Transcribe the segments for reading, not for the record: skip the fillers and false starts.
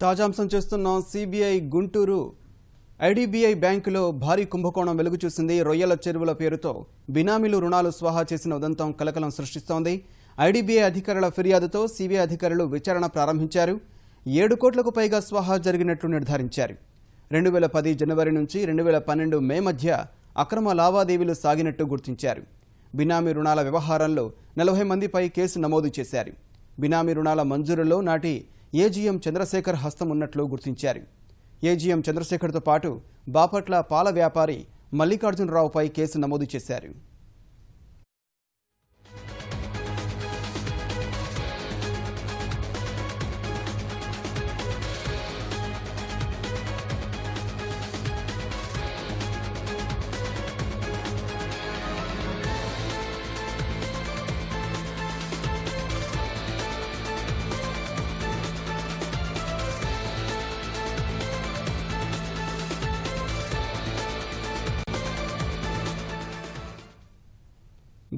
తాజాంశం చేస్తున్న CBI Guntur IDBI బ్యాంకులో భారీ కుంభకోణం వెలుగు చూసింది. రొయ్యల చెరువుల పేరుతో బినామీలు రుణాలు స్వాహా చేసిన ఉదంతం కలకలం సృష్టిస్తోంది. ఐడిబిఐ అధికారుల ఫిర్యాదుతో సిబిఐ అధికారులు విచారణ ప్రారంభించారు. 7 కోట్లకు పైగా స్వాహా జరిగినట్లు నిర్ధారించారు. 2010 జనవరి నుంచి 2012 మే మధ్య అక్రమ లావాదేవీలు సాగినట్టు గుర్తించారు. బినామీ రుణాల వ్యవహారంలో 40 మందిపై కేసు నమోదు చేశారు. బినామీ రుణాల మంజూరులో నాటి ఏజీఎం చంద్రశేఖర్ హస్తం ఉన్నట్లు గుర్తించారు. ఏజీఎం చంద్రశేఖర్తో పాటు బాపట్ల పాల వ్యాపారి మల్లికార్జునరావుపై కేసు నమోదు చేశారు.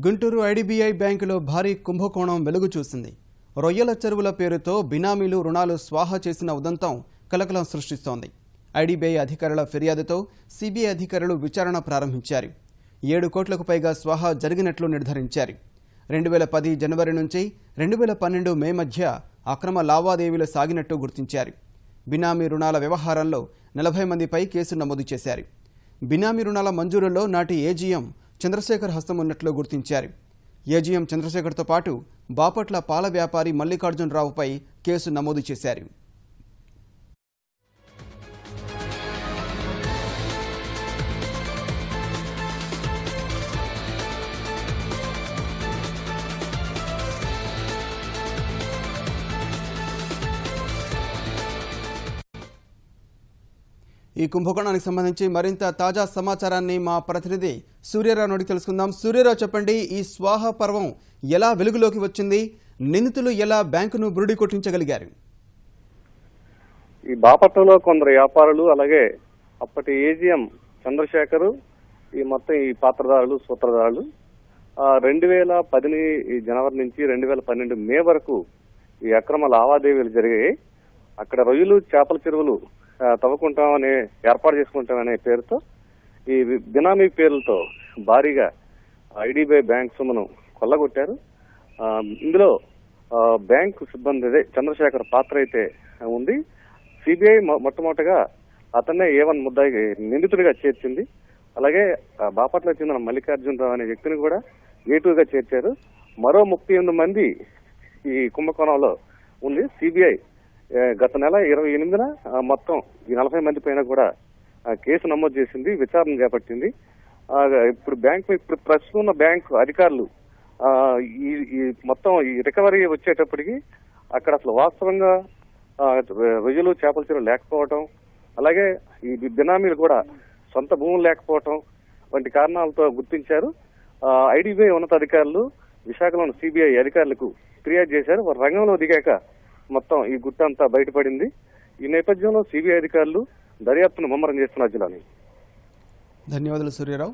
గుంటూరు ఐడిబిఐ బ్యాంకులో భారీ కుంభకోణం వెలుగు చూసింది. రొయ్యల చెరువుల పేరుతో బినామీలు రుణాలు స్వాహా చేసిన ఉదంతం కలకలం సృష్టిస్తోంది. ఐడిబిఐ అధికారుల ఫిర్యాదుతో సిబిఐ అధికారులు విచారణ ప్రారంభించారు. 7 కోట్లకు పైగా స్వాహా జరిగినట్లు నిర్ధారించారు. 2010 జనవరి నుంచి 2012 మే మధ్య అక్రమ లావాదేవీలు సాగినట్టు గుర్తించారు. బినామీ రుణాల వ్యవహారంలో 40 మందిపై కేసు నమోదు చేశారు. బినామీ రుణాల మంజూరులో నాటి ఏజీఎం చంద్రశేఖర్ హస్తం ఉన్నట్లు గుర్తించారు. ఏజీఎం చంద్రశేఖర్తో పాటు బాపట్ల పాల వ్యాపారి మల్లికార్జునరావుపై కేసు నమోదు చేశారు. ఈ కుంభకోణానికి సంబంధించి మరింత తాజా సమాచారాన్ని మా ప్రతినిధి సూర్యరావు నుండి తెలుసుకుందాం. సూర్యరావు, చెప్పండి, ఈ స్వాహ పర్వం ఎలా వెలుగులోకి వచ్చింది? నిందితులు ఎలా బ్యాంకును బురుడి కొట్టించగలిగారు? ఈ బాపట్లలో కొందరు వ్యాపారులు, అలాగే అప్పటి ఏజీఎం చంద్రశేఖర్, ఈ మొత్తం ఈ పాత్రదారులు, సూత్రధారులు 2010 జనవరి నుంచి 2012 మే వరకు ఈ అక్రమ లావాదేవీలు జరిగాయి. అక్కడ రొయ్యలు, చేపల చెరువులు తవ్వుకుంటామని, ఏర్పాటు చేసుకుంటామనే పేరుతో ఈ బినామీ పేర్లతో భారీగా ఐడిబిఐ బ్యాంక్ సొమ్మును కొల్లగొట్టారు. ఇందులో బ్యాంకు సిబ్బంది చంద్రశేఖర్ పాత్ర అయితే ఉంది. సిబిఐ మొట్టమొదటిగా అతన్నే A1 ముద్దాయి నిందితుడిగా చేర్చింది. అలాగే బాపట్ల చెందిన మల్లికార్జునరావు అనే వ్యక్తిని కూడా A2గా చేర్చారు. మరో 38 మంది ఈ కుంభకోణంలో ఉంది. సిబిఐ గత నెల 28న మొత్తం ఈ 40 మంది పైన కూడా కేసు నమోదు చేసింది, విచారణ చేపట్టింది. ఇప్పుడు ప్రస్తుతం ఉన్న బ్యాంకు అధికారులు ఈ మొత్తం ఈ రికవరీ వచ్చేటప్పటికి అక్కడ అసలు వాస్తవంగా రొయ్యలు, చేపల చెరువులు లేకపోవటం, అలాగే ఈ బినామీలు కూడా సొంత భూములు లేకపోవటం వంటి కారణాలతో గుర్తించారు. ఐడిబిఐ ఉన్నతాధికారులు విశాఖలోని సిబిఐ అధికారులకు ఫిర్యాదు చేశారు. వారు రంగంలో దిగాక మొత్తం ఈ గుట్టంతా బయటపడింది. ఈ నేపథ్యంలో సిబిఐ అధికారులు దర్యాప్తును ముమ్మరం చేస్తున్నారు. జిల్లాని ధన్యవాదాలు సూర్యరావు.